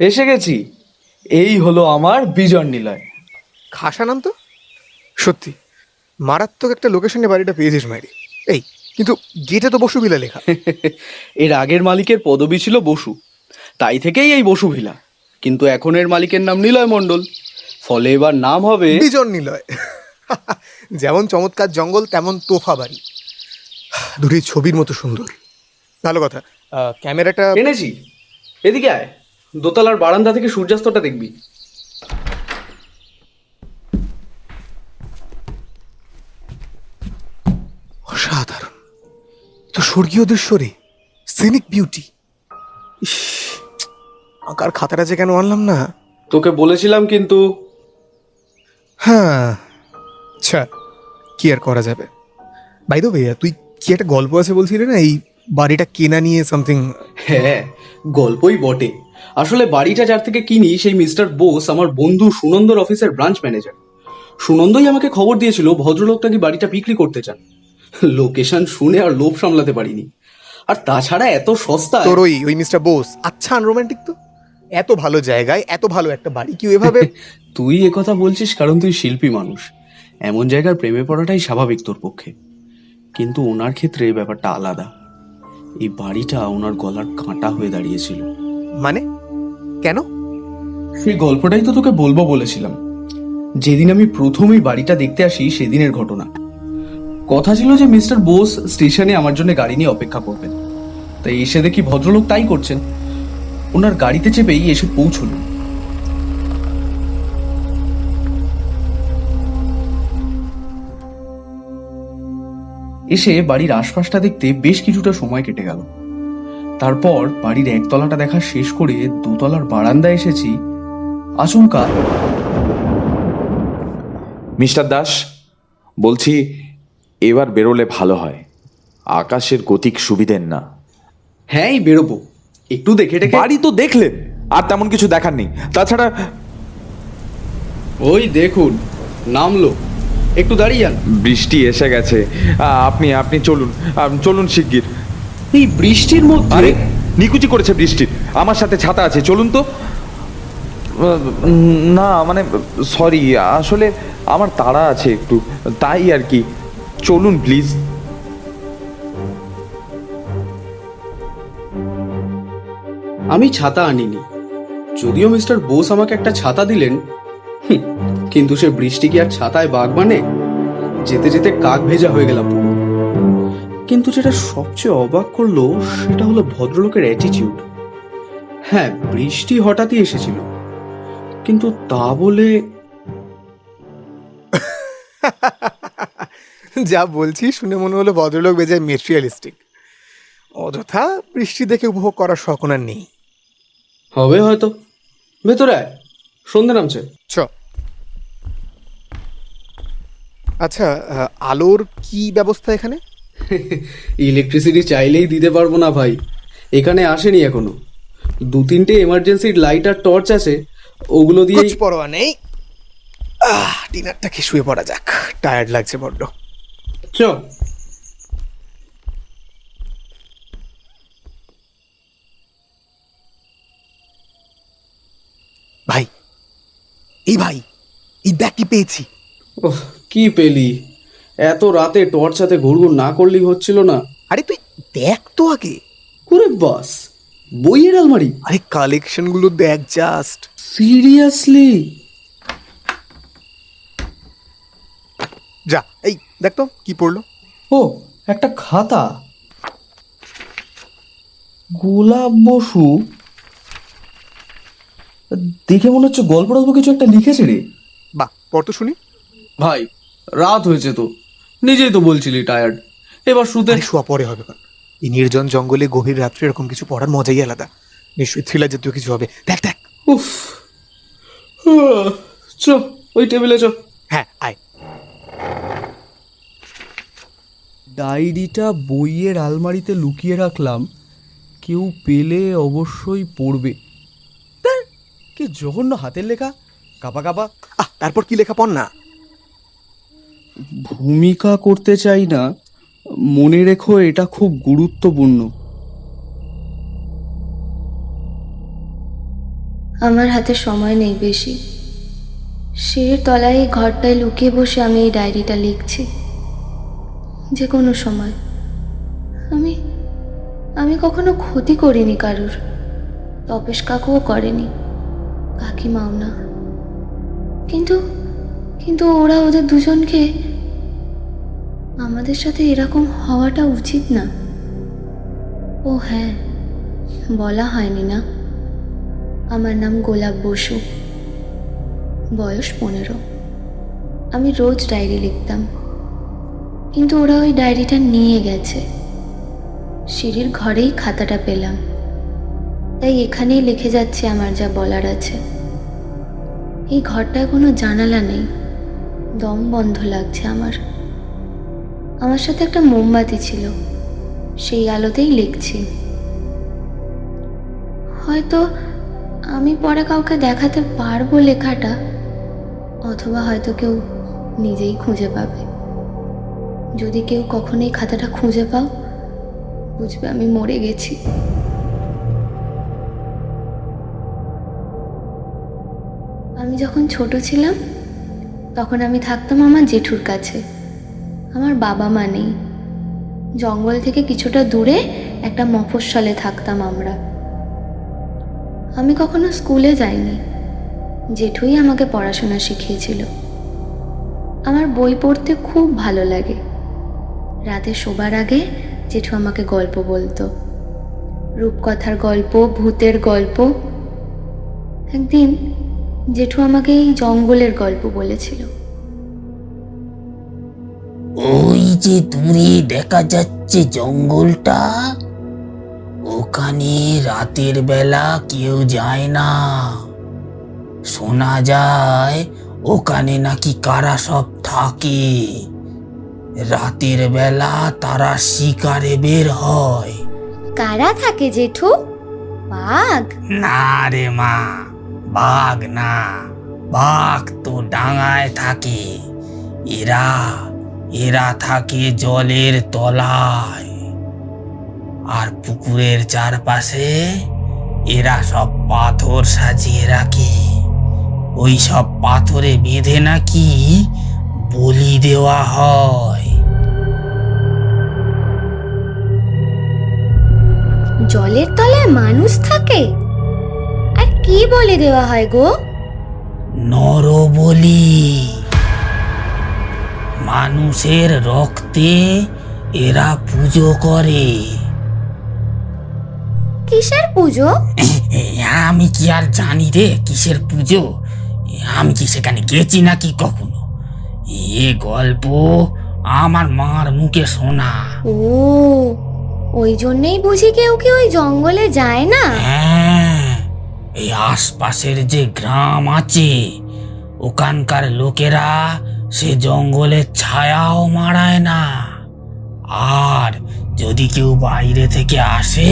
এসে গেছি। এই হলো আমার বিজন নিলয়। খাসা নাম তো, সত্যি মারাত্মক একটা লোকেশনে বাড়িটা পেয়েছিস মাইরি। এই কিন্তু গেটে তো বসু বিলা লেখা। এর আগের মালিকের পদবি ছিল বসু, তাই থেকেই এই বসু ভিলা। কিন্তু এখন এর মালিকের নাম নিলয় মণ্ডল, ফলে এবার নাম হবে বিজন নিলয়। যেমন চমৎকার জঙ্গল তেমন তোফা বাড়ি, দুটি ছবির মতো সুন্দর। ভালো কথা। ক্যামেরাটা এনেছি। এদিকে আয়, দোতলার বারান্দা থেকে সূর্যাস্তটা দেখবি। অসাধারণ, তো স্বর্গীয় দৃশ্য রে, সিনিক বিউটি। ইস, আঁকার খাতাটা যে কেন আনলাম না। তোকে বলেছিলাম কিন্তু। হ্যাঁ, আচ্ছা, কি আর করা যাবে। বাই দ্য ওয়ে, তুই কি একটা গল্প আছে বলছিলি না, এই বাড়িটা কেনা নিয়ে সামথিং? হ্যাঁ, গল্পই বটে। আসলে বাড়িটা যার থেকে কিনি সেই মিস্টার বোস আমার বন্ধু সুনন্দর অফিসের ব্রাঞ্চ ম্যানেজার। সুনন্দই আমাকে খবর দিয়েছিল ভদ্রলোক নাকি বাড়িটা বিক্রি করতে চান। লোকেশন শুনে আর লোভ সামলাতে পারিনি। আর তাছাড়া এত সস্তা। তোর ওই মিস্টার বোস আচ্ছা আনরোম্যান্টিক তো। এত ভালো জায়গায় এত ভালো একটা বাড়ি কেউ এভাবে তুই একথা বলছিস কারণ তুই শিল্পী মানুষ, এমন জায়গার প্রেমে পড়াটাই স্বাভাবিক তোর পক্ষে। কিন্তু ওনার ক্ষেত্রে ব্যাপারটা আলাদা। এই বাড়িটা ওনার গলার কাঁটা হয়ে দাঁড়িয়েছিল। মানে কেন? সেই গল্পটাই তো তোকে বলবো বলেছিলাম। যেদিন আমি প্রথম এই বাড়িটা দেখতে আসি সেদিনের ঘটনা। কথা ছিল যে মিস্টার বোস স্টেশনে আমার জন্য গাড়ি নিয়ে অপেক্ষা করবেন। তাই এসে দেখি ভদ্রলোক তাই করছেন। ওনার গাড়িতে চেপেই এসে পৌঁছলো। এসে বাড়ির আশপাশটা দেখতে বেশ কিছুটা সময় কেটে গেল। তারপর বাড়ির একতলাটা দেখা শেষ করে দোতলার বারান্দায় এসেছি। আচমকা মিস্টার দাস, বলছি এবার বেরোলে ভালো হয়। আকাশের গতিক সুবিধের না। হ্যাঁ, এই বেরোবো, একটু দেখে টেকে। বাড়ি তো দেখলেন, আর তেমন কিছু দেখার নেই। তাছাড়া ওই দেখুন, নামলো। একটু দাঁড়িয়ে যান। বৃষ্টি এসে গেছে। আপনি আপনি চলুন, চলুন শিগগির। এই বৃষ্টির মধ্যে? আরে নিকুচি করেছে বৃষ্টির, আমার সাথে ছাতা আছে, চলুন তো। না মানে সরি, আসলে আমার তাড়া আছে একটু, তাই আর কি। চলুন প্লিজ। আমি ছাতা আনিনি, যদিও মিস্টার বোস আমাকে একটা ছাতা দিলেন। হুঁ, কিন্তু সে বৃষ্টি কি আর ছাতায় বাঘ মানে? যেতে যেতে কাক ভেজা হয়ে গেলাম পুরো। কিন্তু যেটা সবচেয়ে অবাক করলো সেটা হলো ভদ্রলোকের অ্যাটিটিউড। হ্যাঁ, বৃষ্টি হঠাৎই এসেছিল, কিন্তু তা বলে যা বলছি শুনে মনে হলো ভদ্রলোক বেজায় মেটেরিয়ালিস্টিক। অযথা বৃষ্টি দেখে উপভোগ করার শখ ওনার নেই। হবে হয়তো। ভেতরে আয়, সন্ধে নামছে। চ। আচ্ছা, আলোর কি ব্যবস্থা এখানে? ইলেকট্রিসিটি চাইলেই দিতে পারবো না ভাই, এখানে আসেনি এখনো। দু তিনটে এমার্জেন্সির লাইট আর টর্চ আছে, ওগুলো দিয়ে। কুছ পরোয়া নেই। ডিনারটা খেয়ে শুয়ে পড়া যাক, টায়ার্ড লাগছে বড্ড। চ। ভাই, এই ভাই, এই দেখ কি পেয়েছি। ওহ, কি পেলি? এত রাতে টর্চ হাতে ঘুরঘুর না করলেই হচ্ছিল না। আরে তুই দেখ তো আগে। ওরে বাস, বইয়ের আলমারি? আরে কালেকশন গুলো দেখ জাস্ট। সিরিয়াসলি? যা, এই দেখ তো কি পড়লো। ও, একটা খাতা। গোলাপ বসু, দেখে মনে হচ্ছে গল্প টল্প কিছু একটা লিখেছে রে। বাহ, পড় তো শুনি। ভাই, রাত হয়েছে তো, নিজেই তো বলছিলি টায়ার্ড, এবার শুতে। আরে শোয়া পরে হবে কারণ এই নির্জন জঙ্গলে গভীর রাত্রে এরকম কিছু পড়ার মজাই আলাদা। নিশ্চয়ই থ্রিলার জাতীয় কিছু হবে। দেখ দেখ। উফ, চ, ওই টেবিলে চ। হ্যাঁ, আয়। ডায়েরিটা বইয়ের আলমারিতে লুকিয়ে রাখলাম, কেউ পেলে অবশ্যই পড়বে। ধ্যার, কি জঘন্য হাতের লেখা, কাপা কাপা। তারপর কি লেখা পড় না। ভূমিকা করতে চাই না, মনে রেখো এটা খুব গুরুত্বপূর্ণ। আমার হাতে সময় নেই বেশি। সিঁড়ির তলায় এই ঘরটায় লুকিয়ে বসে আমি এই ডায়েরিটা লিখছি। যে কোনো সময়। আমি আমি কখনো ক্ষতি করিনি কারুর। তপেশ কাকুও করেনি, কাকিমাও না। কিন্তু কিন্তু ওরা ওদের দুজনকে, আমাদের সাথে এরকম হওয়াটা উচিত না। ও হ্যাঁ, বলা হয়নি না, আমার নাম গোলাপ বসু, বয়স 15। আমি রোজ ডায়েরি লিখতাম, কিন্তু ওরা ওই ডায়েরিটা নিয়ে গেছে। সিঁড়ির ঘরেই খাতাটা পেলাম, তাই এখানেই লিখে যাচ্ছে আমার যা বলার আছে। এই ঘরটায় কোনো জানালা নেই, দম বন্ধ লাগছে আমার। আমার সাথে একটা মোমবাতি ছিল, সেই আলোতেই লিখছি। হয়তো আমি পরে কাউকে দেখাতে পারবো লেখাটা, অথবা হয়তো কেউ নিজেই খুঁজে পাবে। যদি কেউ কখনো এই খাতাটা খুঁজে পাও, বুঝবে আমি মরে গেছি। আমি যখন ছোট ছিলাম তখন আমি থাকতাম আমার জেঠুর কাছে। আমার বাবা মা নেই। জঙ্গল থেকে কিছুটা দূরে একটা মফস্বলে থাকতাম আমরা। আমি কখনো স্কুলে যাইনি, জেঠুই আমাকে পড়াশোনা শিখিয়েছিল। আমার বই পড়তে খুব ভালো লাগে। রাতে শোবার আগে জেঠু আমাকে গল্প বলতো, রূপকথার গল্প, ভূতের গল্প। একদিন জেঠু আমাকে এই জঙ্গলের গল্প বলেছিল। ওই যে দূরে দেখা যাচ্ছে জঙ্গলটা, ওখানে রাতের বেলা কেউ যায় না। শোনা যায় ওখানে নাকি কারা সব থাকে। রাতের বেলা তারা শিকারে বের হয়। কারা থাকে জেঠু? বাঘ? না রে মা, বাঘ না, বাঘ তো ডাঙায় থাকে। এরা এরা থাকে জলের তলায়, আর পুকুরের চারপাশে এরা সব পাথর সাজিয়ে রাখে। ওই সব পাথরে বেঁধে নাকি বলি দেওয়া হয়। জলের তলায় মানুষ থাকে? আর কি বলে দেওয়া হয় গো? নরবলি। মানুষের রক্তে এরা পুজো করে। কিসের পুজো? আমি কি আর জানি রে কিসের পুজো? আমি কি সেখানে গেছি নাকি কখনো? এ গল্প আমার মার মুখে শোনা। ও, ওই জন্যই বুঝি কেউ কি ওই জঙ্গলে যায় না? হ্যাঁ, এই আশপাশের যে গ্রাম আছে ওখানকার লোকেরা সে জঙ্গলের ছায়াও মারায় না। আর যদি কেউ বাইরে থেকে আসে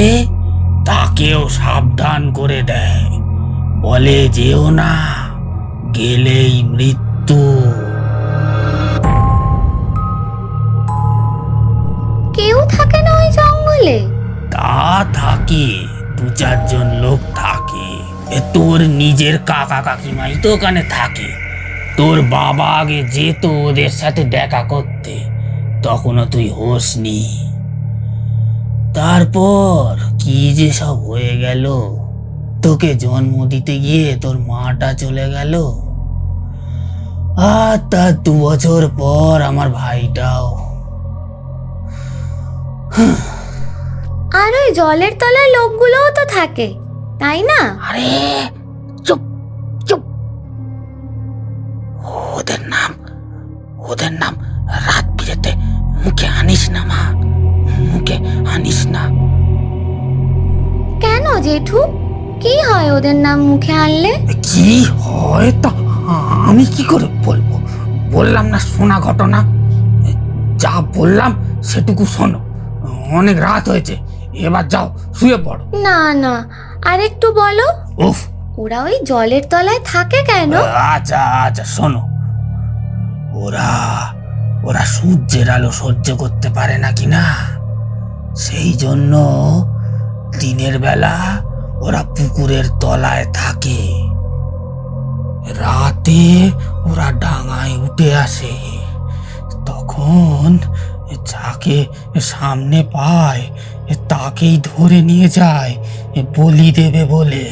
তাকেও সাবধান করে দেয়, বলে যেও না, গেলেই মৃত্যু। কেউ থাকে না ওই জঙ্গলে? তা থাকে, 2-4 জন লোক থাকে। তোর নিজের কাকা কাকিমাই তো ওখানে থাকে। তোর বাবা আগে যেত ওদের সাথে দেখা করতে, তখনও তুই হোসনি। তারপর কি যে সব হয়ে গেল। তোকে জন্ম দিতে গিয়ে তোর মাটা চলে গেল, আর তার 2 বছর পর আমার ভাইটাও। আর ওই জলের তলায় লোকগুলোও তো থাকে, তাই না? আরে চুপ চুপ, ওদের নাম রাত বিরেতে মুখে আনিস না মা, মুখে আনিস না। কেন জেঠু, কি হয় ওদের নাম মুখে আনলে? কি হয় তা আমি কি করে বলবো? বললাম না শোনা ঘটনা, যা বললাম সেটুকু শোনো। অনেক রাত হয়েছে, এবার যাও শুয়ে পড়ো। না না, আরেকটু বলো। উফ, ওরা ওই জলের তলায় থাকে কেন? আচ্ছা আচ্ছা শোনো, ওরা সূর্যের আলো সহ্য করতে পারে না কিনা, সেই জন্য দিনের বেলা ওরা পুকুরের তলায় থাকে। রাতে ওরা ডাঙায় উঠে আসে, তখন যাকে সামনে পায় তাকেই ধরে নিয়ে যায় বলি দেবে বলে।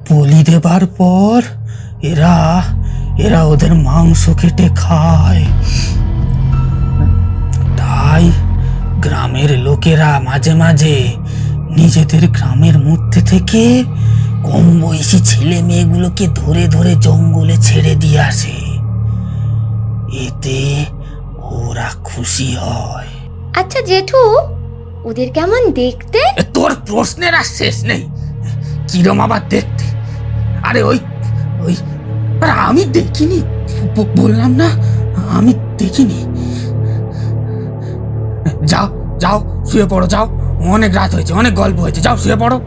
বলি দেবার পর এরা এরা ওদের মাংস কেটে খায়। তাই গ্রামের লোকেরা মাঝে মাঝে নিজেদের গ্রামের মধ্যে থেকে কম বয়সী ছেলে মেয়েগুলোকে ধরে ধরে জঙ্গলে ছেড়ে দিয়ে আসে। এতে ওরা খুশি হয়। আচ্ছা জেঠু, ওদের কেমন দেখতে? তোর প্রশ্নের আর শেষ নেই। কিরম আবার দেখতে? আরে ওই ওই আরে আমি দেখিনি, বললাম না আমি দেখিনি। যাও যাও শুয়ে পড়ো, যাও, অনেক রাত হয়েছে, অনেক গল্প হয়েছে, যাও শুয়ে পড়ো।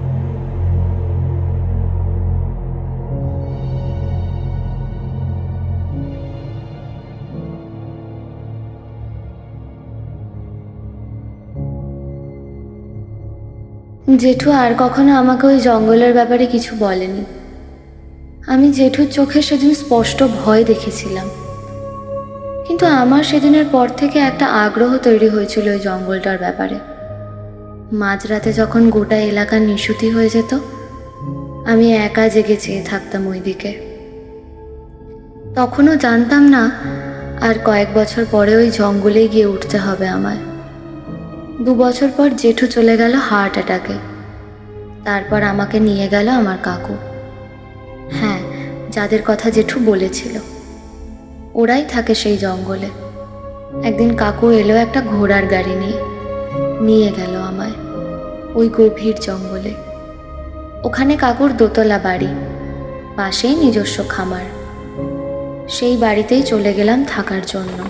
জেঠু আর কখনো আমাকে ওই জঙ্গলের ব্যাপারে কিছু বলেনি। আমি জেঠুর চোখে সেদিন স্পষ্ট ভয় দেখেছিলাম, কিন্তু আমার সেদিনের পর থেকে একটা আগ্রহ তৈরি হয়েছিল ওই জঙ্গলটার ব্যাপারে। মাঝরাতে যখন গোটা এলাকা নিশুতি হয়ে যেত, আমি একা জেগে চেয়ে থাকতাম ওই দিকে। তখনও জানতাম না আর কয়েক বছর পরে ওই জঙ্গলেই গিয়ে উঠতে হবে আমায়। 2 বছর পর জেঠু চলে গেল হার্ট অ্যাটাকে। তারপর আমাকে নিয়ে গেল আমার কাকু। হ্যাঁ, যাদের কথা জেঠু বলেছিল, ওরাই থাকে সেই জঙ্গলে। একদিন কাকু এলো একটা ঘোড়ার গাড়ি নিয়ে গেল আমায় ওই গভীর জঙ্গলে। ওখানে কাকুর দোতলা বাড়ি, পাশেই নিজস্ব খামার। সেই বাড়িতেই চলে গেলাম থাকার জন্য।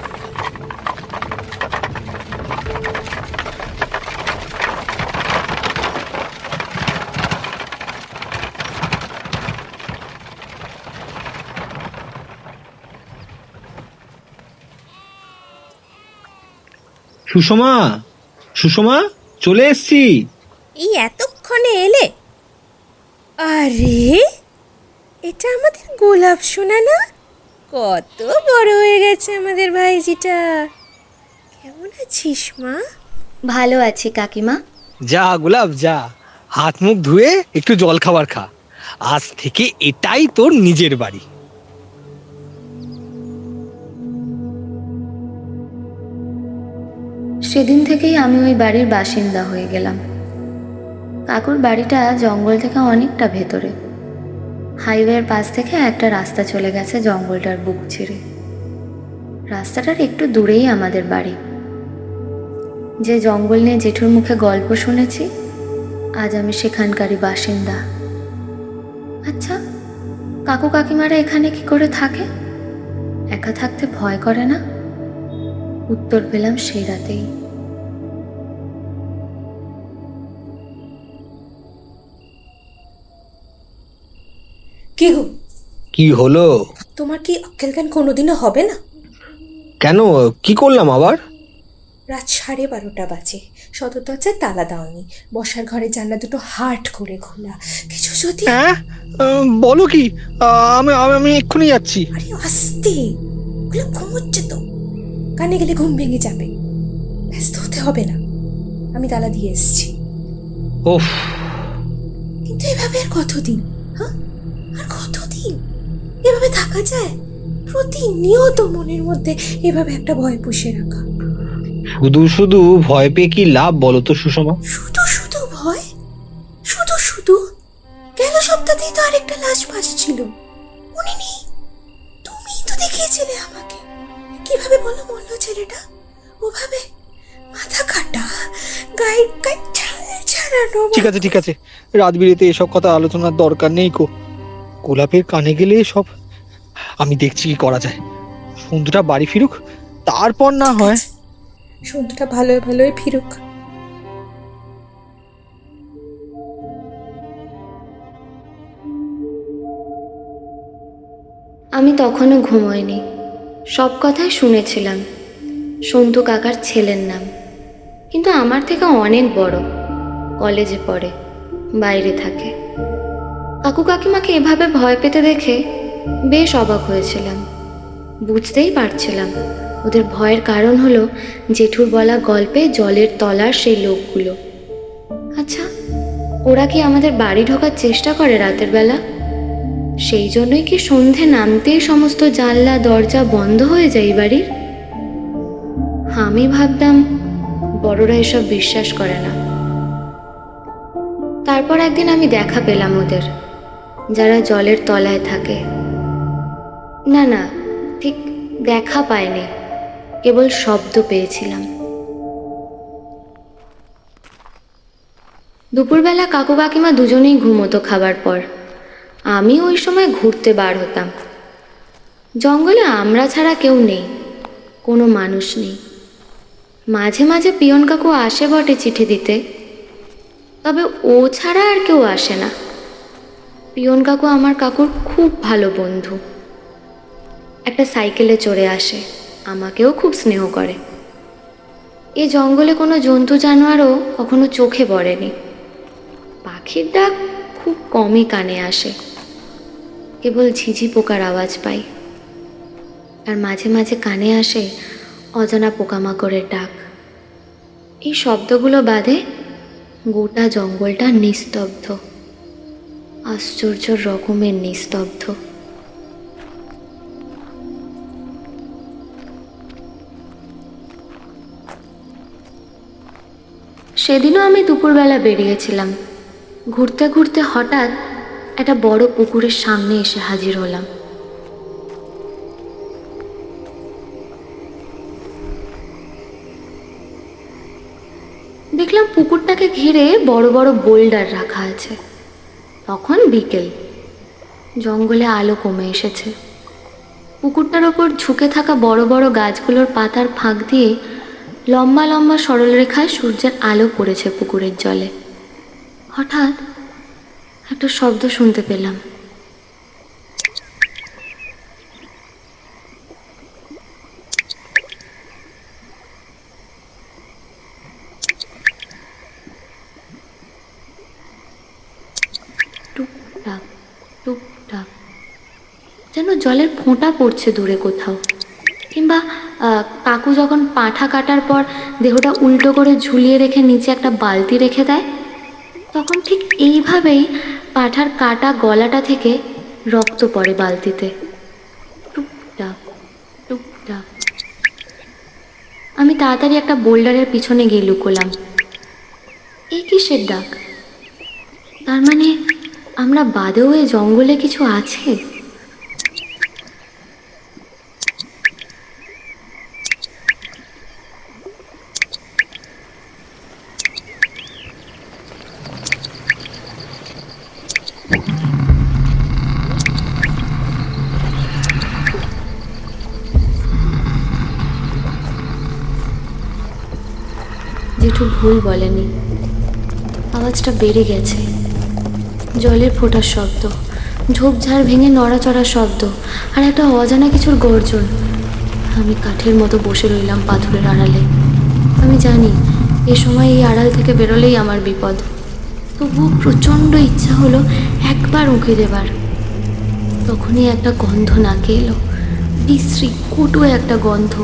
সুষমা, সুষমা, চলে এসছি। এই এতক্ষণে এলে? আরে এটা আমাদের গোলাপ সোনা না? কত বড় হয়ে গেছে আমাদের ভাইজিটা। কেমন আছিস মা? ভালো আছি কাকিমা। যা গোলাপ যা, হাত মুখ ধুয়ে একটু জল খাবার খা। আজ থেকে এটাই তোর নিজের বাড়ি। সেদিন থেকেই আমি ওই বাড়ির বাসিন্দা হয়ে গেলাম। কাকুর বাড়িটা জঙ্গল থেকে অনেকটা ভেতরে। হাইওয়ের পাশ থেকে একটা রাস্তা চলে গেছে জঙ্গলটার বুক ছিঁড়ে। রাস্তাটার একটু দূরেই আমাদের বাড়ি। যে জঙ্গল নিয়ে জেঠুর মুখে গল্প শুনেছি, আজ আমি সেখানকারই বাসিন্দা। আচ্ছা, কাকু কাকিমারা এখানে কি করে থাকে? একা থাকতে ভয় করে না? উত্তর পেলাম সেই রাতেই। কি গো, কি হলো? তোমার কি আক্কেল জ্ঞান কোনোদিনও হবে না? কেন, কি করলাম আবার? রাত 12:30 বাজে, সদর দরজায় তালা দাওনি, বসার ঘরে জানলা দুটো হাট করে খোলা। কিছু যদি... হ্যাঁ, বলো কি? আমি আমি এক্ষুনি যাচ্ছি। আরে আস্তে, ওগুলো ঘুমোচ্ছে তো, কানে গেলে ঘুম ভেঙে যাবে। ব্যস্ত হতে হবে না, আমি তালা দিয়ে এসেছি। ওফ, কিন্তু এভাবে আর কতদিন? হ্যাঁ, আর কতদিন এভাবে থাকা যায়? প্রতিনিয়ত মনের মধ্যে এভাবে একটা ভয় পুষে রাখা। শুধু শুধু ভয় পেয়ে কি লাভ বলো তো সুষমা? শুধু শুধু ভয়? শুধু শুধু? গেল সপ্তাহেই তো আরেকটা লাশ ভাসছিল, মনে নেই? তুমিই তো দেখিয়েছিলে আমাকে। কিভাবে বলো মরলো ছেলেটা? ওভাবে মাথা কাটা, গায়ে গায়ে ছাল ছাড়ানো। ঠিক আছে ঠিক আছে, রাত বিরেতে এসব কথা আলোচনার দরকার নেই কো। গোলাপের কানে গেলে সব আমি দেখছি কি করা যায়। সন্ধ্যুটা বাড়ি ফিরুক, তারপর না হয়। সন্ধ্যুটা ভালোই ভালোই ফিরুক। আমি তখনও ঘুমোইনি। সব কথাই শুনেছিলাম। সন্তু কাকার ছেলের নাম, কিন্তু আমার থেকে অনেক বড়, কলেজে পড়ে। বাইরে থাকে। কাকু কাকিমাকে এভাবে ভয় পেতে দেখে বেশ অবাক হয়েছিলাম। বুঝতেই পারছিলাম ওদের ভয়ের কারণ হলো জেঠুর বলা গল্পে জলের তলার সেই লোকগুলো। আচ্ছা, ওরা কি আমাদের বাড়ি ঢোকার চেষ্টা করে রাতের বেলা? সেই জন্যই কি সন্ধে নামতেই সমস্ত জানলা দরজা বন্ধ হয়ে যায় এই বাড়ির? আমি ভাবতাম বড়রা এসব বিশ্বাস করে না। তারপর একদিন আমি দেখা পেলাম ওদের, যারা জলের তলায় থাকে। না না, ঠিক দেখা পাইনি, কেবল শব্দ পেয়েছিলাম। দুপুরবেলা কাকু কাকিমা দুজনেই ঘুমোতো খাবার পর। আমি ওই সময় ঘুরতে বার হতাম। জঙ্গলে আমরা ছাড়া কেউ নেই, কোনো মানুষ নেই। মাঝে মাঝে পিয়ন কাকু আসে বটে চিঠি দিতে, তবে ও ছাড়া আর কেউ আসে না। পিয়ন কাকু আমার কাকুর খুব ভালো বন্ধু। একটা সাইকেলে চড়ে আসে, আমাকেও খুব স্নেহ করে। এ জঙ্গলে কোনো জন্তু জানোয়ারও কখনো চোখে পড়েনি। পাখির ডাক খুব কমই কানে আসে, কেবল ঝিঝি পোকার আওয়াজ পাই। আর মাঝে মাঝে কানে আসে অজানা পোকামাকড়ের ডাক। এই শব্দগুলো বাদে গোটা জঙ্গলটা নিস্তব্ধ, আশ্চর্য রকমের নিস্তব্ধ। সেদিনও আমি দুপুরবেলা বেরিয়েছিলাম। ঘুরতে ঘুরতে হঠাৎ একটা বড় পুকুরের সামনে এসে হাজির হলাম। দেখলাম পুকুরটাকে ঘিরে বড় বড় বোল্ডার রাখা আছে। তখন বিকেল, জঙ্গলে আলো কমে এসেছে। পুকুরটার ওপর ঝুঁকে থাকা বড় বড় গাছগুলোর পাতার ফাঁক দিয়ে লম্বা লম্বা সরলরেখায় সূর্যের আলো পড়েছে পুকুরের জলে। হঠাৎ একটা শব্দ শুনতে পেলাম। টুকটাক টুকটাক, যেন জলের ফোঁটা পড়ছে দূরে কোথাও। কিংবা কাকু যখন পাঁঠা কাটার পর দেহটা উল্টো করে ঝুলিয়ে রেখে নিচে একটা বালতি রেখে দেয়, তখন ঠিক এইভাবেই পাঁঠার কাটা গলাটা থেকে রক্ত পড়ে বালতিতে। টুকটাক টুকটাক। আমি তাড়াতাড়ি একটা বোল্ডারের পিছনে গিয়ে লুকোলাম। এই কিসের ডাক? তার মানে আমরা বাদেও এ জঙ্গলে কিছু আছে। জেঠু ভুল বলেনি, আওয়াজটা বেড়ে গেছে। জলের ফোঁটার শব্দ, ঝোপঝাড় ভেঙে নড়াচড়ার শব্দ, আর একটা অজানা কিছুর গর্জন। আমি কাঠের মতো বসে রইলাম পাথরের আড়ালে। আমি জানি এ সময় এই আড়াল থেকে বেরোলেই আমার বিপদ। তবুও প্রচণ্ড ইচ্ছা হলো একবার উঁকি দেবার। তখনই একটা গন্ধ নাকে এলো, বিশ্রী কটু একটা গন্ধ।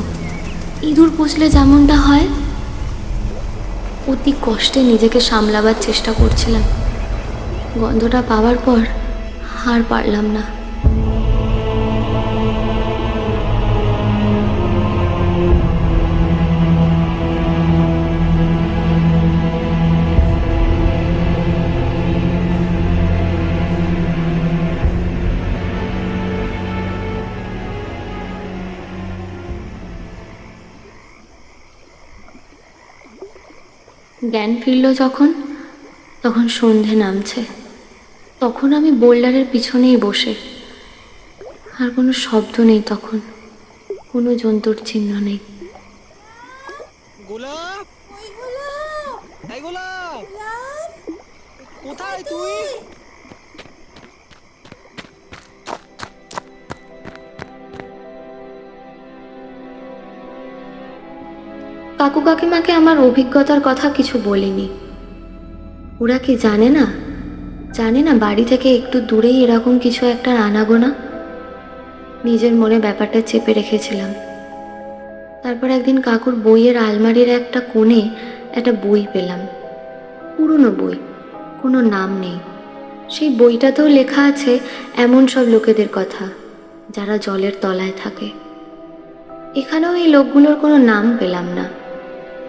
ইঁদুর পুষলে যেমনটা হয়। অতি কষ্টে নিজেকে সামলাবার চেষ্টা করছিলাম। গন্ধটা পাওয়ার পর আর পারলাম না। জ্ঞান ফিরল যখন, তখন সন্ধে নামছে। তখন আমি বোল্ডারের পিছনেই বসে। আর কোনো শব্দ নেই তখন, কোনো জন্তুর চিহ্ন নেই। গোলাপ, এই গোলাপ, কোথায় তুই? কাকু কাকিমাকে আমার অভিজ্ঞতার কথা কিছু বলিনি। ওরা কি জানে না জানি না বাড়ি থেকে একটু দূরেই এরকম কিছু একটা আনাগোনা। নিজের মনে ব্যাপারটা চেপে রেখেছিলাম। তারপর একদিন কাকুর বইয়ের আলমারির একটা কোণে একটা বই পেলাম, পুরনো বই, কোনো নাম নেই। সেই বইটাতেও লেখা আছে এমন সব লোকেদের কথা যারা জলের তলায় থাকে। এখানেও এই লোকগুলোর কোনো নাম পেলাম না,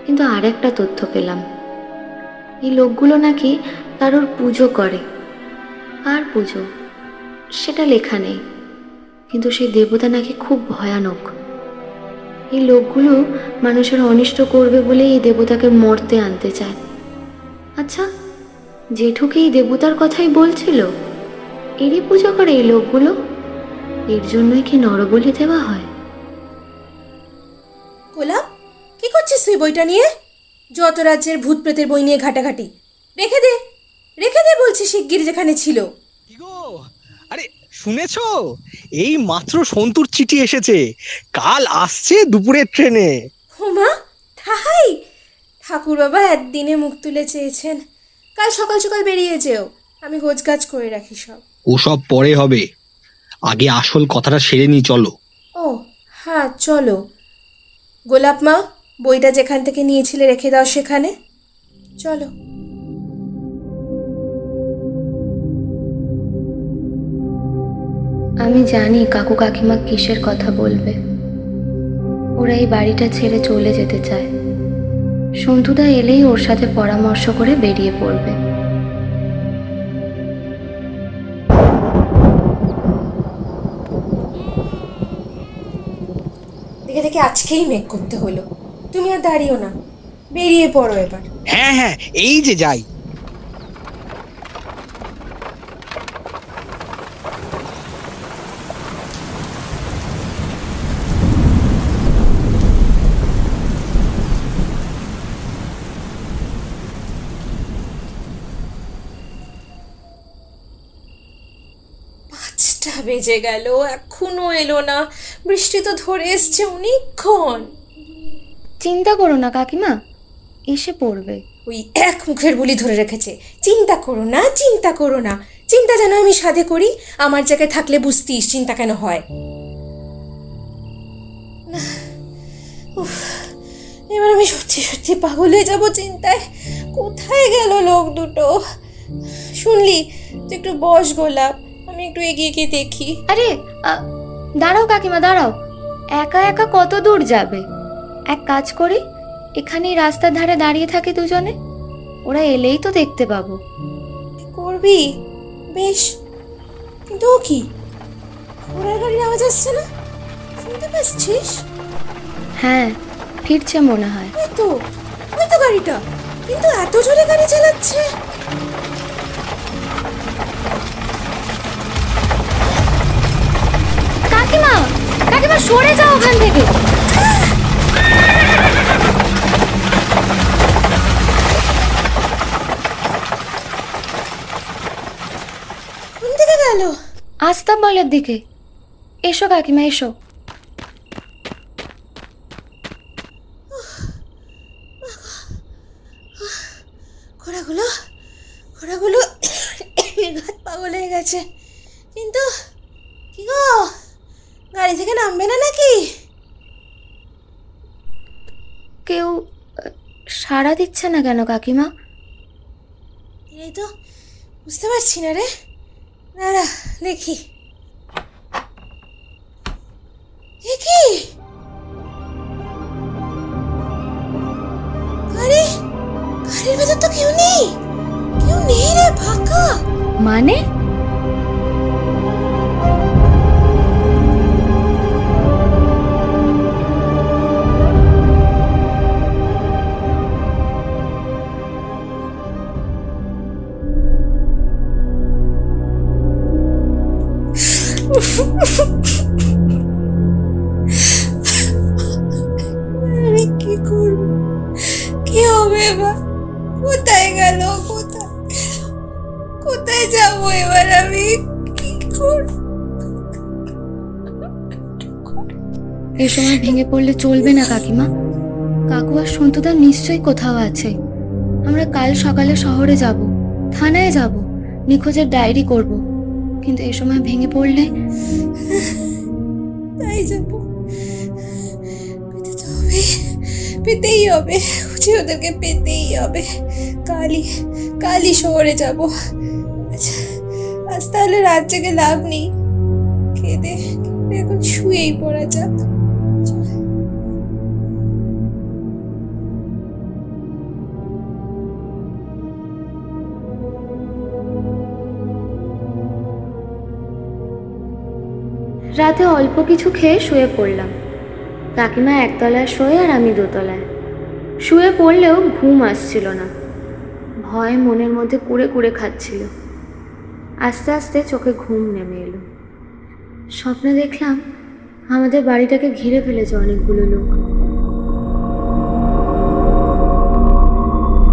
কিন্তু আরেকটা তথ্য পেলাম। এই লোকগুলো নাকি কারোর পুজো করে। কার পুজো সেটা লেখা নেই, কিন্তু সেই দেবতা নাকি খুব ভয়ানক। এই লোকগুলো মানুষের অনিষ্ট করবে বলে এই দেবতাকে মরতে আনতে চায়। আচ্ছা, জেঠুকে এই দেবতার কথাই বলছিল? এরই পুজো করে এই লোকগুলো? এর জন্যই কি নরবলি দেওয়া হয়? গোলাপ, কি করছিস তুই বইটা নিয়ে? যত রাজ্যের ভূত প্রেতের বই নিয়ে ঘাটাঘাটি। রেখে দে, রেখে দে বলছি, শিগগির যেখানে ছিল। কি গো, আরে শুনেছো? এই মাত্র সন্তুর চিঠি এসেছে, কাল আসছে দুপুরের ট্রেনে। হোমা, তাই? ঠাকুর বাবা একদিনে মুখ তুলে চেয়েছেন। কাল সকাল সকাল বেরিয়ে যেও, আমি গোছগাছ করে রাখি সব। ওসব পরে হবে, আগে আসল কথাটা সেরে নি, চলো। ও হ্যাঁ, চলো। গোলাপ মা, বইটা যেখান থেকে নিয়েছিলে রেখে দাও সেখানে। চলো। আমি জানি কাকু কাকিমা কিসের কথা বলবে। ওরা এই বাড়িটা ছেড়ে চলে যেতে চায়। সন্তুদা এলেই ওর সাথে পরামর্শ করে বেরিয়ে পড়বে। দেখে দেখে আজকেই মেক করতে হলো। তুমি আর দাঁড়িও না, বেরিয়ে পড়ো এবার। হ্যাঁ হ্যাঁ, এই যে যাই। পাঁচটা বেজে গেল, এখনো এলো না। বৃষ্টি তো ধরে এসছে অনেকক্ষণ। চিন্তা করো না কাকিমা, এসে পড়বে। ওই এক মুখের বুলি ধরে রেখেছে, চিন্তা করো না, চিন্তা করো না। চিন্তা যেন আমি সাধে করি, আমার জায়গায় থাকলে বুঝতিস চিন্তা কেন হয়। না, উফ, এবার আমি সত্যি সত্যি পাগল হয়ে যাবো চিন্তায়। কোথায় গেল লোক দুটো? শুনলি, তুই একটু বস গোলাপ, আমি একটু এগিয়ে গিয়ে দেখি। আরে দাঁড়াও কাকিমা, দাঁড়াও। একা একা কত দূর যাবে? এক কাজ করি, এখানেই রাস্তার ধারে দাঁড়িয়ে থাকি দুজনে, ওরা এলেই তো দেখতে পাবো। করবি? বেশ, কিন্তু ও কি, ঘোড়ার গাড়ির আওয়াজ আসছে না? শুনতে পাচ্ছিস? হ্যাঁ, ফিরছে মনে হয়। ওই তো, ওই তো গাড়িটা, কিন্তু এত জোরে গাড়ি চালাচ্ছে। কাকিমা, কাকিমা সরে যাও ওখান থেকে। কোন দিকে গেল? আস্তাবলের দিকে। এসো কাকিমা, এসো। ঘোড়াগুলো ঘোড়াগুলো ঘাত পাগল হয়ে গেছে। কিন্তু কি গো, গাড়ি থেকে নামবে না নাকি? কেউ সাড়া দিচ্ছে না কেন কাকিমা? এই তো বুঝতে পারছি না রে, দাঁড়া দেখি। এ কি গাড়ি, গাড়ির ভেতর তো কেউ নেই, কেউ নেই রে, ফাঁকা। মানে? আমি কি করব, কি হবে এবার? কোথায় গেল, কোথায় কোথায় যাবো এবার? আমি কি করব? এ সময় ভেঙে পড়লে চলবে না কাকিমা। কাকু আর সন্তুদা নিশ্চয়ই কোথাও আছে। আমরা কাল সকালে শহরে যাব, থানায় যাব, নিখোঁজের ডায়েরি করব, কিন্তু এ সময় ভেঙে পড়লে তাই যাবো, পেতে তো হবে, পেতেই হবে, খুঁজে ওদেরকে পেতেই হবে। কালই কালই শহরে যাব। আচ্ছা, আজ তাহলে রাত জেগে লাভ নেই, খেদে এখন শুয়েই পড়া যাক। রাতে অল্প কিছু খেয়ে শুয়ে পড়লাম। কাকিমা একতলায় শোয় আর আমি দোতলায়। শুয়ে পড়লেও ঘুম আসছিল না, ভয় মনের মধ্যে কুড়ে কুড়ে খাচ্ছিল। আস্তে আস্তে চোখে ঘুম নেমে এলো। স্বপ্নে দেখলাম আমাদের বাড়িটাকে ঘিরে ফেলেছে অনেকগুলো লোক।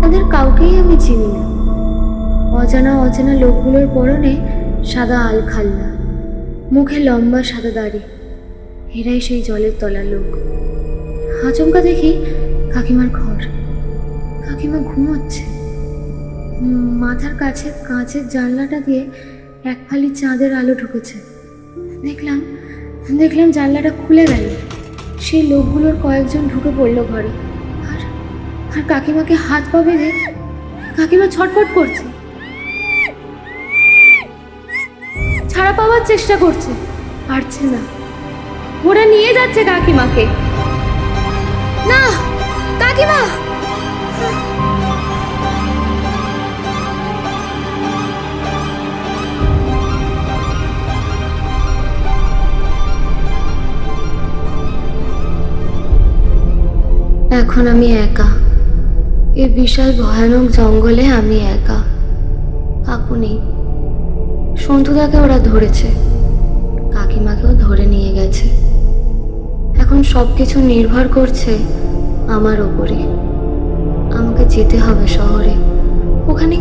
তাদের কাউকেই আমি চিনি না। অজানা অচেনা লোকগুলোর পরনে সাদা আলখাল্লা, মুখে লম্বা সাদা দাড়ি। এরাই সেই জলের তলার লোক। আচমকা দেখি কাকিমার ঘর। কাকিমা ঘুমোচ্ছে। মাথার কাছে কাঁচের জানলাটা দিয়ে এক ফালি চাঁদের আলো ঢুকেছে। দেখলাম জানলাটা খুলে গেল। সেই লোকগুলোর কয়েকজন ঢুকে পড়লো ঘরে। আর আর কাকিমাকে হাত পা বেঁধে কাকিমা ছটফট করছে, ছাড়া পাওয়ার চেষ্টা করছে, পারছে না। ওরা নিয়ে যাচ্ছে কাকিমাকে। না, কাকিমা! এখন আমি একা। এই বিশাল ভয়ানক জঙ্গলে আমি একা। কাকু নেই। সন্তুদাকে ওরা ধরেছে, কাকিমাকেও ধরে নিয়ে গেছে। এখন সব কিছু নির্ভর করছে আমার ওপরে। আমাকে যেতে হবে শহরে। ওখানে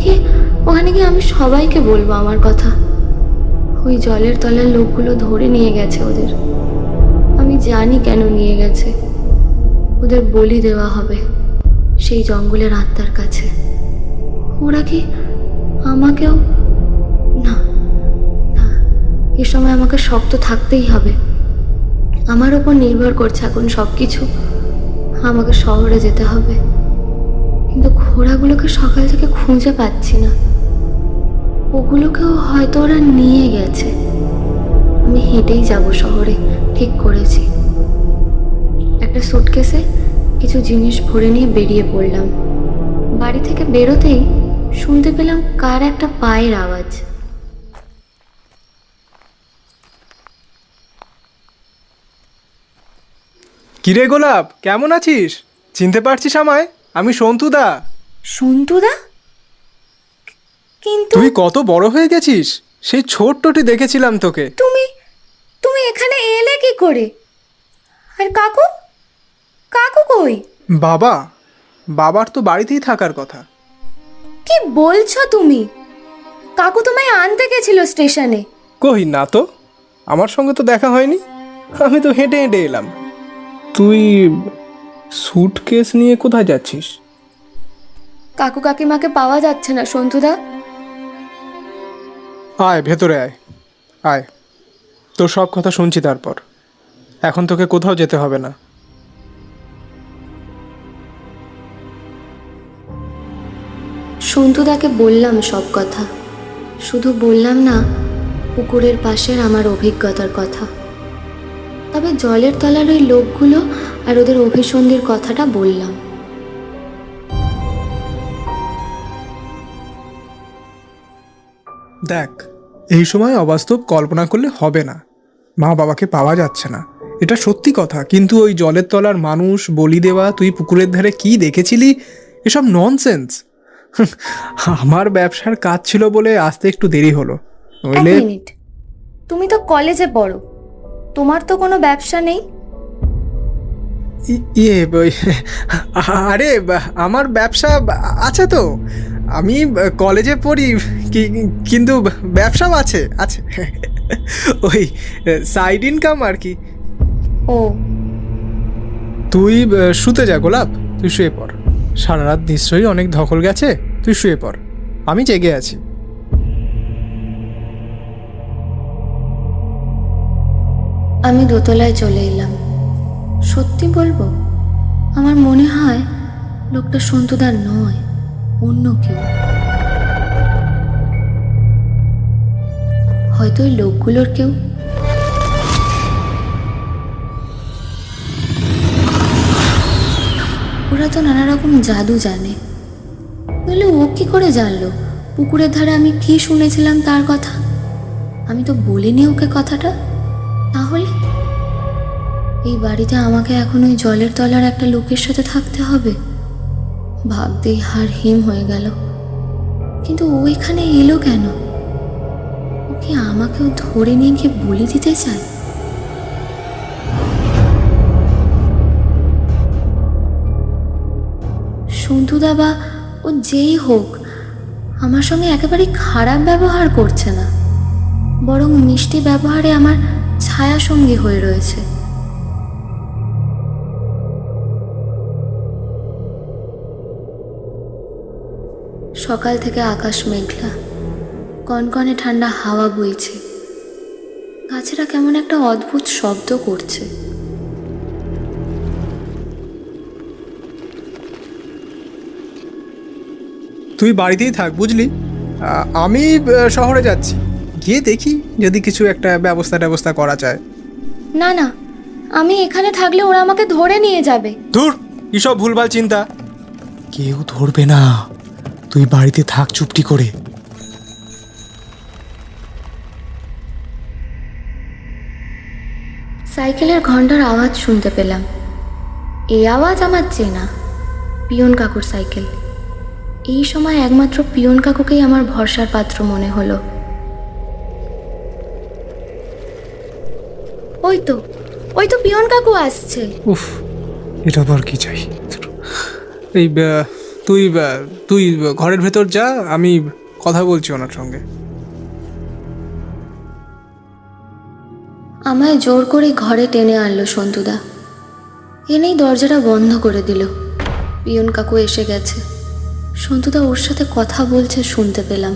গিয়ে আমি সবাইকে বলবো আমার কথা। ওই জলের তলার লোকগুলো ধরে নিয়ে গেছে ওদের। আমি জানি কেন নিয়ে গেছে। ওদের বলি দেওয়া হবে সেই জঙ্গলের আত্মার কাছে। ওরা কি আমাকেও? না না, এ সময় আমাকে শক্ত থাকতেই হবে। আমার ওপর নির্ভর করছে এখন সব কিছু। আমাকে শহরে যেতে হবে, কিন্তু ঘোড়াগুলোকে সকাল থেকে খুঁজে পাচ্ছি না। ওগুলোকেও হয়তো ওরা নিয়ে গেছে। আমি হেঁটেই যাব শহরে, ঠিক করেছি। একটা সুটকেসে কিছু জিনিস ভরে নিয়ে বেরিয়ে পড়লাম। বাড়ি থেকে বেরোতেই শুনতে পেলাম কার একটা পায়ের আওয়াজ। কিরে গোলাপ, কেমন আছিস? চিনতে পারছিস আমায়? আমি সন্তুদা। সন্তুদা? কিন্তু তুই কত বড় হয়ে গেছিস। সেই ছোট্টটি দেখেছিলাম তোকে। তুমি এখানে এলে কি করে? আর কাকু কই? বাবার তো বাড়িতেই থাকার কথা। কি বলছো তুমি? কাকু তোমায় আনতে গেছিল স্টেশনে। কই না তো, আমার সঙ্গে তো দেখা হয়নি। আমি তো হেঁটে হেঁটে এলাম। তুই সুটকেস নিয়ে কোথায় যাচ্ছিস? কাকু কাকিমাকে পাওয়া যাচ্ছে না সন্তুদা। আয় ভেতরে আয়, আয়। তোর সব কথা শুনছি তারপর। এখন তোকে কোথাও যেতে হবে না। সন্তুদাকে বললাম সব কথা। শুধু বললাম না পুকুরের পাশের আমার অভিজ্ঞতার কথা। তবে জলের তলার ওই লোকগুলো আর ওদের অভিসন্ধির কথাটা বললাম। দেখ, এই সময় অবাস্তব কল্পনা করলে হবে না। মা বাবাকে পাওয়া যাচ্ছে না, এটা সত্যি কথা। কিন্তু ওই জলের তলার মানুষ, বলি দেওয়া, তুই পুকুরের ধারে কি দেখেছিলি, এসব ননসেন্স। আমার ব্যবসার কাজ ছিল বলে আসতে একটু দেরি হলো। এক মিনিট, তুমি তো কলেজে পড়ো, তোমার তো কোনো ব্যবসা নেই? আরে আমার ব্যবসা আছে তো। আমি কলেজে পড়ি, কিন্তু ব্যবসাও আছে। ওই সাইড ইনকাম আর কি। ও, তুই শুতে যা গোলাপ, তুই শুয়ে পড়। সারা রাত নিশ্চয়ই অনেক ধকল গেছে, তুই শুয়ে পড়, আমি জেগে আছি। আমি দোতলায় চলে এলাম। সত্যি বলবো, আমার মনে হয় লোকটা সন্তুদার নয়, অন্য কেউ। হয়তো ওই লোকগুলোর কেউ। ওরা তো নানা রকম জাদু জানে। বলে ও কি করে জানলো পুকুরের ধারে আমি কি শুনেছিলাম তার কথা? আমি তো বলিনি ওকে কথাটা। তাহলে এই বাড়িতে আমাকে এখন ওই জলের তলার একটা লোকের সাথে থাকতে হবে? ভাবতেই হাড় হিম হয়ে গেল। কিন্তু ও এখানে এলো কেন? ও কি আমাকেও ধরে নিয়ে গিয়ে বলি দিতে চায়? সন্তুদা বা ও যেই হোক, আমার সঙ্গে একেবারে খারাপ ব্যবহার করছে না, বরং মিষ্টি ব্যবহারে আমার ছায়া সঙ্গী হয়ে রয়েছে। সকাল থেকে আকাশ মেঘলা, কনকনে ঠান্ডা হাওয়া বইছে, গাছেরা কেমন একটা অদ্ভুত শব্দ করছে। তুই বাড়িতেই থাক, বুঝলি? আমি শহরে যাচ্ছি, গিয়ে দেখি যদি কিছু একটা ব্যবস্থা করা যায়। না না, আমি এখানে থাকলে ওরা আমাকে ধরে নিয়ে যাবে। ধুর, এসব ভুলভাল চিন্তা। কেউ ধরবে না, তুই বাড়িতে থাক চুপটি করে। সাইকেলের ঘন্টার আওয়াজ শুনতে পেলাম। এই আওয়াজ আমার চেনা, পিয়ন কাকুর সাইকেল। এই সময় একমাত্র পিয়ন কাকুকেই আমার ভরসার পাত্র মনে হলো। ওই তো পিয়ন কাকু আসছে। উফ, এটা আবার কি চাই? এই তুই ঘরের ভেতর যা, আমি কথা বলছি ওনার সঙ্গে। আমায় জোর করে ঘরে টেনে আনলো সন্তুদা। এনেই দরজাটা বন্ধ করে দিল। পিয়ন কাকু এসে গেছে। সন্তুদা ওর সাথে কথা বলছে শুনতে পেলাম।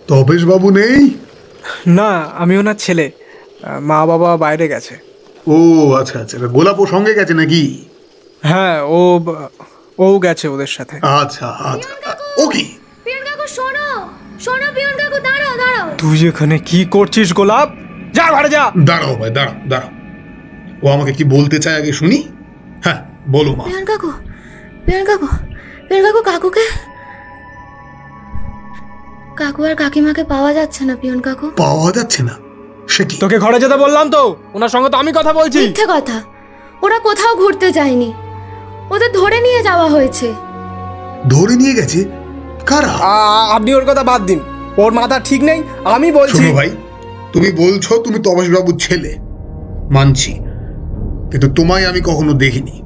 তবেশ বাবু নেই? না, আমি ওনার ছেলে। মা বাবা বাইরে গেছে। ও আচ্ছা আচ্ছা, গোলাপও সঙ্গে গেছে নাকি? হ্যাঁ, ও গেছে ওদের সাথে। আচ্ছা আচ্ছা। ও কি? পিয়ন কাকু শোনো, পিয়ন কাকু দাঁড়াও। তুই এখানে কি করছিস গোলাপ? যা ঘরে যা। দাঁড়াও ভাই, দাঁড়াও। ও আমাকে কি বলতে চায় আগে শুনি। হ্যাঁ বলো মা। পিয়ন কাকু কাকুকে, কাকু আর কাকিমাকে পাওয়া যাচ্ছে না। পিয়ন কাকু পাওয়া যাচ্ছে না? সে কি? তোকে ঘরে যেতে বললাম তো, ওনার সঙ্গে তো আমি কথা বলছি। মিথ্যে কথা, ওরা কোথাও ঘুরতে যায়নি, ওদের ধরে নিয়ে যাওয়া হয়েছে। ধরে নিয়ে গেছে? কারা? আপনি ওর কথা বাদ দিন, ওর মাথা ঠিক নেই। আমি বলছি, শোনো ভাই, তুমি বলছো তুমি তবেশ বাবুর ছেলে, মানছি, কিন্তু তোমায় আমি কখনো দেখিনি।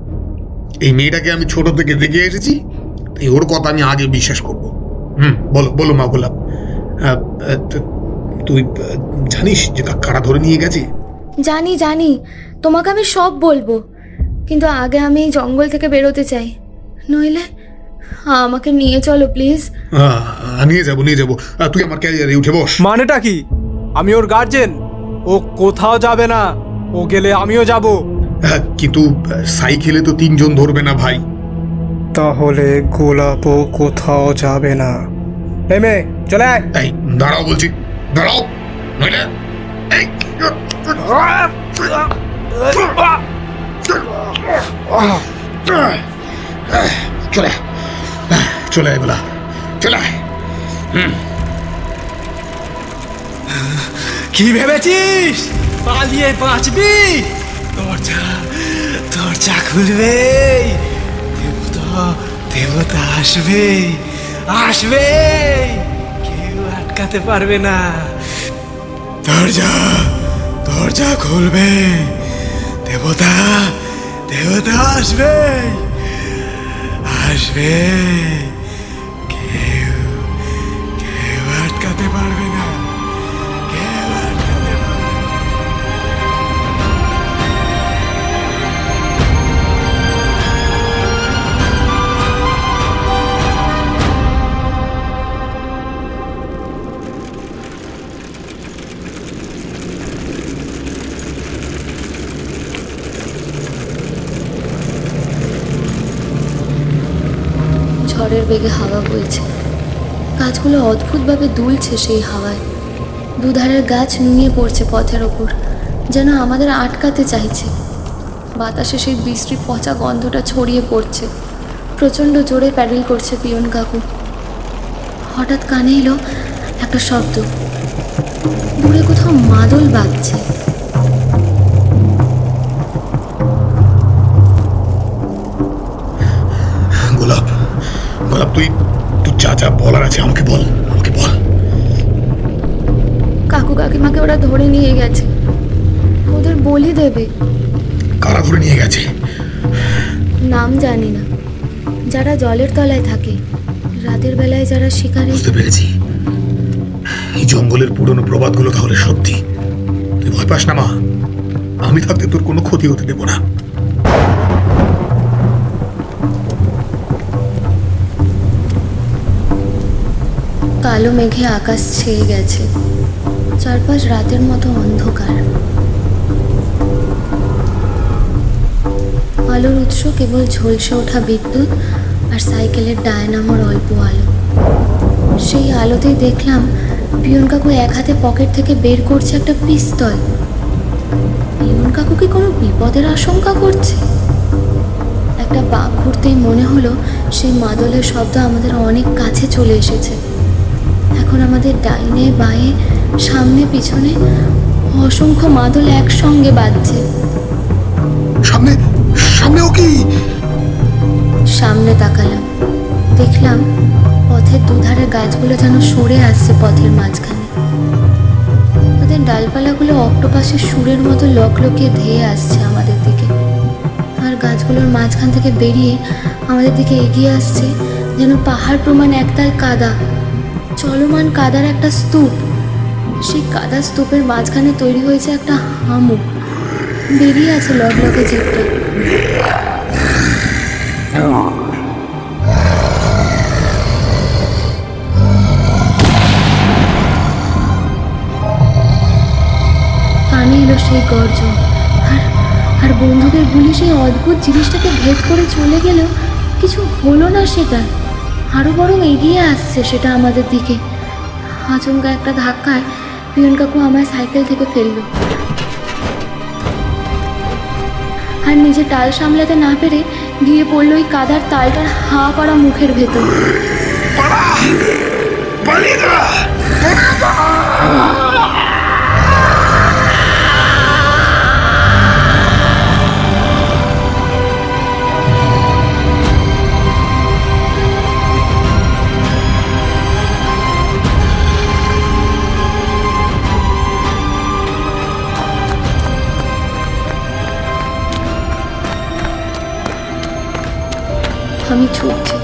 এই মেয়েটাকে আমি ছোট থেকে দেখে এসেছি, তাই ওর কথা আমি আগে বিশ্বাস করব। বলো মা গোলাপ, তুই জানিস যে কারা ধরে নিয়ে গেছে? জানি, তোমাকে আমি সব বলবো, কিন্তু আগে আমি এই জঙ্গল থেকে বেরোতে চাই। নইলে আমাকে নিয়ে চলো প্লিজ। নিয়ে যাবো। তুই আমার ক্যারিয়ারে উঠে বস। মানেটা কি? আমি ওর গার্জেন, ও কোথাও যাবে না। ও গেলে আমিও যাব। কিন্তু সাইকেলে তো 3 জন ধরবে না ভাই। তাহলে গোলাপও কোথাও যাবে না। এই মেয়ে, চলে আয়। এই দাঁড়াও বলছি, দাঁড়াও, নইলে এই চলে আয় বলা, চলে আয়। কি ভেবেছিস পালিয়ে বাঁচবি? দরজা খুলবে, দেবতা আসবে, কেউ আটকাতে পারবে না। দরজা খুলবে, দেবতা আসবে, কেউ আটকাতে পারবে না। বেগে হাওয়া বইছে। গাছগুলো অদ্ভুতভাবে দুলছে সেই হাওয়ায়। দুধারের গাছ নুয়ে পড়ছে পথের ওপর, যেন আমাদের আটকাতে চাইছে। বাতাসে সেই বৃষ্টির পচা গন্ধটা ছড়িয়ে পড়ছে। প্রচণ্ড জোরে প্যাডেল করছে পিয়ন কাকু। হঠাৎ কানে এলো একটা শব্দ, দূরে কোথাও মাদল বাজছে। গোলাপ, গোলাপ, তুই তুই যা যা বলার আছে আমাকে বল, আমাকে বল। কাকু কাকিমাকে ওরা ধরে নিয়ে গেছে, ওদের বলি দেবে। কারা ধরে নিয়ে গেছে? নাম জানি না। যারা জলের তলায় থাকে, রাতের বেলায় যারা শিকারে। বুঝতে পেরেছি, এই জঙ্গলের পুরনো প্রবাদগুলো তাহলে সত্যি। তুই ভয় পাস না মা, আমি থাকতে তোর কোনো ক্ষতি হতে দেবো না। কালো মেঘে আকাশ ছেয়ে গেছে, চারপাশ রাতের মতো অন্ধকার। আলোর উৎস কেবল ঝলসে ওঠা বিদ্যুৎ আর সাইকেলের ডায়নামোর অল্প আলো। সেই আলোতেই দেখলাম পিয়ন কাকু এক হাতে পকেট থেকে বের করছে একটা পিস্তল। পিয়ন কাকু কি কোনো বিপদের আশঙ্কা করছে? একটা বাঁক ঘুরতেই মনে হলো সেই মাদলের শব্দ আমাদের অনেক কাছে চলে এসেছে। এখন আমাদের ডাইনে বাঁয়ে সামনে পিছনে অসংখ্য মাদল একসঙ্গে বাজছে। সামনে, সামনেও কি? সামনে তাকালাম, দেখলাম পথের দুধারে গাছগুলো যেন সরে আসছে পথের মাঝখানে। তাদের ডালপালাগুলো অক্টোপাসের সুরের মতো লকলকিয়ে ধেয়ে আসছে আমাদের দিকে। আর গাছগুলোর মাঝখান থেকে বেরিয়ে আমাদের দিকে এগিয়ে আসছে যেন পাহাড় প্রমাণ একতাল কাদা, চলমান কাদার একটা স্তূপ। সেই কাদা স্তূপের মাঝখানে তৈরি হয়েছে একটা হামুক, বেরিয়ে আছে লকলকে জিভটা। কানে এলো সেই গর্জন, আর বন্দুকের গুলি সেই অদ্ভুত জিনিসটাকে ভেদ করে চলে গেল। কিছু হলো না সেটা, আরো বরং এগিয়ে আসছে সেটা আমাদের দিকে। আচমকা একটা ধাক্কায় পিয়ন কাকু আমায় সাইকেল থেকে ফেললো, আর নিজে টাল সামলাতে না পেরে গিয়ে পড়লো ওই কাদার তালটার হা করা মুখের ভেতর। আমি ছুটছি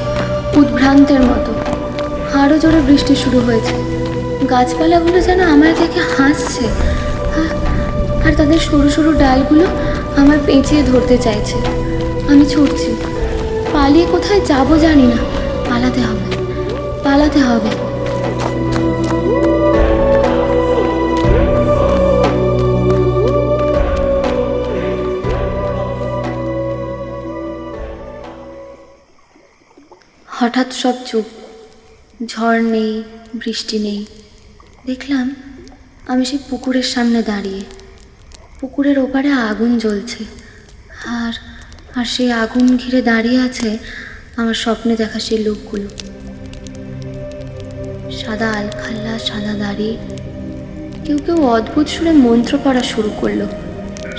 উদ্ভ্রান্তের মতো। আরও জোরে বৃষ্টি শুরু হয়েছে। গাছপালাগুলো যেন আমায় দেখে হাসছে, আর তাদের সরু সরু ডালগুলো আমার পেঁচিয়ে ধরতে চাইছে। আমি ছুটছি, পালিয়ে কোথায় যাব জানি না। পালাতে হবে, পালাতে হবে। হঠাৎ সব চুপ, ঝড় নেই, বৃষ্টি নেই। দেখলাম আমি সেই পুকুরের সামনে দাঁড়িয়ে। পুকুরের ওপারে আগুন জ্বলছে, আর আর সেই আগুন ঘিরে দাঁড়িয়ে আছে আমার স্বপ্নে দেখা সেই লোকগুলো। সাদা আলখাল্লা, সাদা দাড়ি। কেউ কেউ অদ্ভুত সুরে মন্ত্র পড়া শুরু করলো,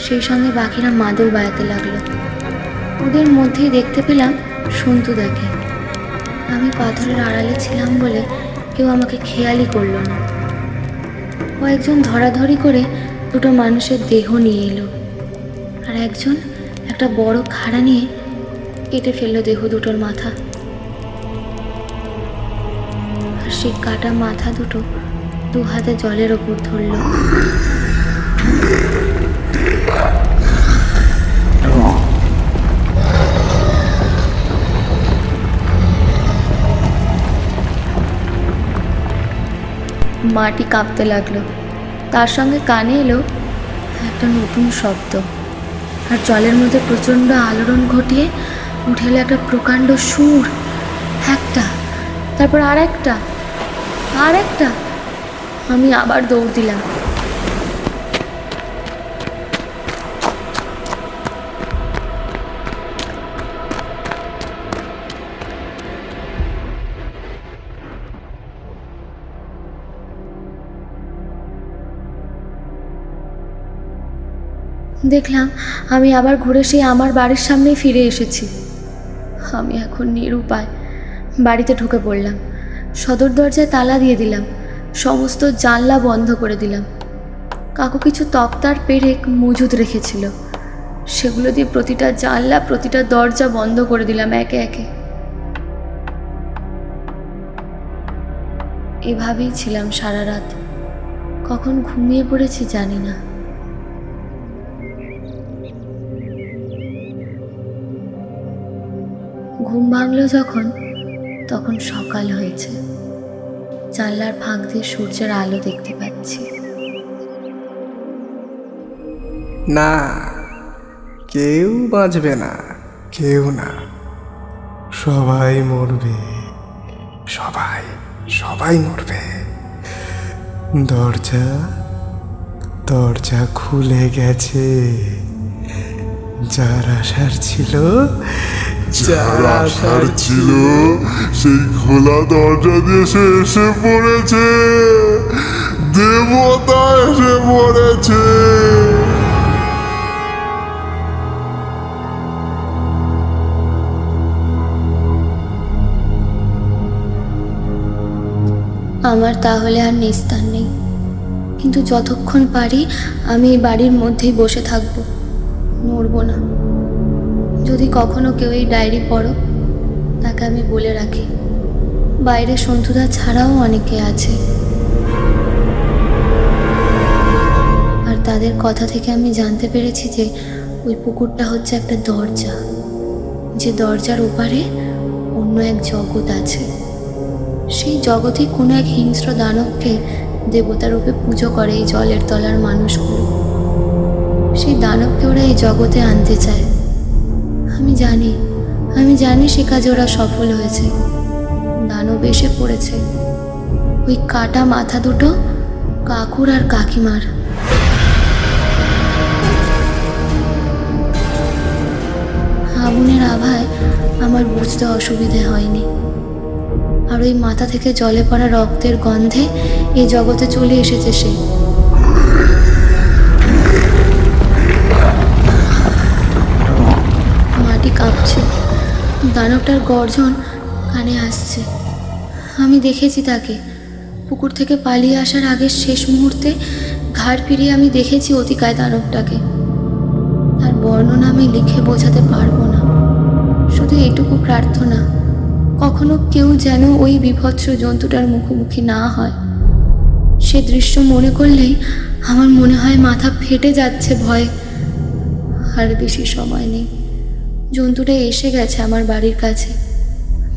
সেই সঙ্গে বাকিরা মাদল বাজাতে লাগলো। ওদের মধ্যেই দেখতে পেলাম সন্তু দেখে। আমি পাথরের আড়ালে ছিলাম বলে কেউ আমাকে খেয়ালই করলো না। কয়েকজন ধরাধরি করে দুটো মানুষের দেহ নিয়ে এলো, আর একজন একটা বড় খাড়া নিয়ে কেটে ফেললো দেহ দুটোর মাথা। আর সেই কাটা মাথা দুটো দু হাতে জলের ওপর ধরলো। মাটি কাঁপতে লাগলো, তার সঙ্গে কানে এলো একটা নতুন শব্দ, আর জলের মধ্যে প্রচণ্ড আলোড়ন ঘটিয়ে উঠে এলো একটা প্রকাণ্ড সুর। একটা তারপর আর একটা, আমি আবার দৌড় দিলাম। দেখলাম আমি আবার ঘুরে সেই আমার বাড়ির সামনেই ফিরে এসেছি। আমি এখন নিরুপায়। বাড়িতে ঢুকে পড়লাম, সদর দরজায় তালা দিয়ে দিলাম, সমস্ত জানলা বন্ধ করে দিলাম। কাকু কিছু তক্তার পেরেক মজুদ রেখেছিল, সেগুলো দিয়ে প্রতিটা জানলা, প্রতিটা দরজা বন্ধ করে দিলাম একে একে। এভাবেই ছিলাম সারা রাত। কখন ঘুমিয়ে পড়েছি জানি না। ঘুম ভাঙল যখন, তখন সকাল হয়েছে। জানলার ফাঁক দিয়ে সূর্যের আলো দেখতে পাচ্ছি। না, কেউ বাঁচবে না, কেউ না, সবাই মরবে, সবাই সবাই মরবে। দরজা দরজা খুলে গেছে। যার আসার ছিল, যার আসার ছিল, সেই খোলা দরজা দিয়ে সে এসে পড়েছে। দেবতা এসে পড়েছে। আমার তাহলে আর নিস্তার নেই, কিন্তু যতক্ষণ পারি আমি এই বাড়ির মধ্যেই বসে থাকবো, নড়ব না। যদি কখনো কেউ এই ডায়েরি পড়ো, তাকে আমি বলে রাখি, বাইরে সন্তুদা ছাড়াও অনেকে আছে, আর তাদের কথা থেকে আমি জানতে পেরেছি যে ওই পুকুরটা হচ্ছে একটা দরজা, যে দরজার ওপারে অন্য এক জগৎ আছে। সেই জগতে কোনো এক হিংস্র দানবকে দেবতা রূপে পুজো করে এই জলের তলার মানুষগুলো। সেই দানবকে ওরা এই জগতে আনতে চায়। আমি জানি সে কাজে ওরা সফল হয়েছে। দানব এসে পড়েছে, ওই কাটা মাথা দুটো কাকুর আর কাকিমার। আগুনের আভায় আমার বুঝতে অসুবিধে হয়নি, আর ওই মাথা থেকে জলে পড়া রক্তের গন্ধে এই জগতে চলে এসেছে সে। মাটি কাঁপছে, দানবটার গর্জন কানে আসছে। আমি দেখেছি তাকে পুকুর থেকে পালিয়ে আসার আগের শেষ মুহূর্তে ঘাড় ফিরিয়ে আমি দেখেছি অতিকায় দানবটাকে। তার বর্ণনা আমি লিখে বোঝাতে পারবো না, শুধু এটুকু প্রার্থনা, কখনো কেউ যেন ওই বিভৎস জন্তুটার মুখোমুখি না হয়। সে দৃশ্য মনে করলেই আমার মনে হয় মাথা ফেটে যাচ্ছে ভয়ে। আর বেশি সময় নেই, জন্তুটা এসে গেছে আমার বাড়ির কাছে।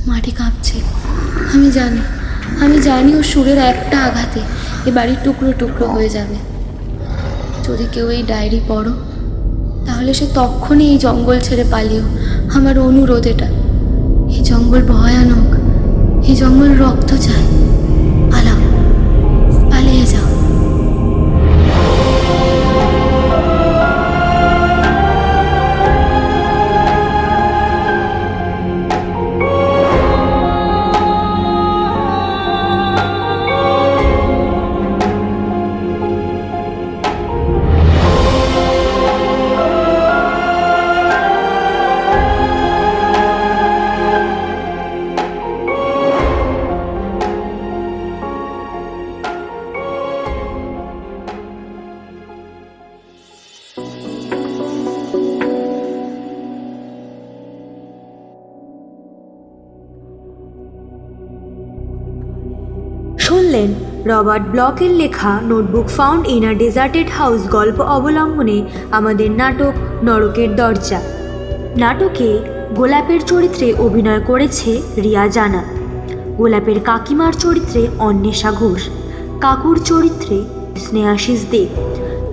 মাটি কাঁপছে, আমি জানি ও সুরের একটা আঘাতে এ বাড়ির টুকরো টুকরো হয়ে যাবে। যদি কেউ এই ডায়েরি পড়ো, তাহলে সে তখনই এই জঙ্গল ছেড়ে পালিও। আমার অনুরোধ এটা। এই জঙ্গল ভয়ানক, এই জঙ্গল রক্ত চায়। পালাও, পালিয়ে যাও। শুনলেন রবার্ট ব্লকের লেখা notebook found in a deserted house গল্প অবলম্বনে আমাদের নাটক নরকের দরজা। নাটকে গোলাপের চরিত্রে অভিনয় করেছে রিয়া জানা, গোলাপের কাকিমার চরিত্রে অন্বেষা ঘোষ, কাকুর চরিত্রে স্নেহাশিস দে,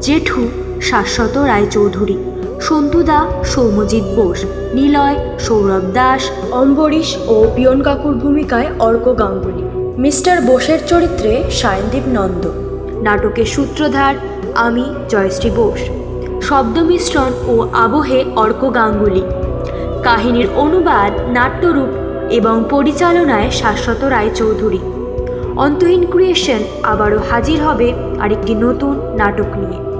জেঠু শাশ্বত রায়চৌধুরী, সন্তুদা সৌম্যজিৎ বোস, নিলয় সৌরভ দাস, অম্বরীশ ও পিয়ন কাকুর ভূমিকায় অর্ক গাঙ্গুলি, মিস্টার বোসের চরিত্রে সায়নদীপ নন্দ। নাটকের সূত্রধার আমি জয়শ্রী বোস, শব্দ মিশ্রণ ও আবহে অর্ক গাঙ্গুলি, কাহিনীর অনুবাদ, নাট্যরূপ এবং পরিচালনায় শাশ্বত রায়চৌধুরী। অন্তহীন ক্রিয়েশন আবারও হাজির হবে আরেকটি নতুন নাটক নিয়ে।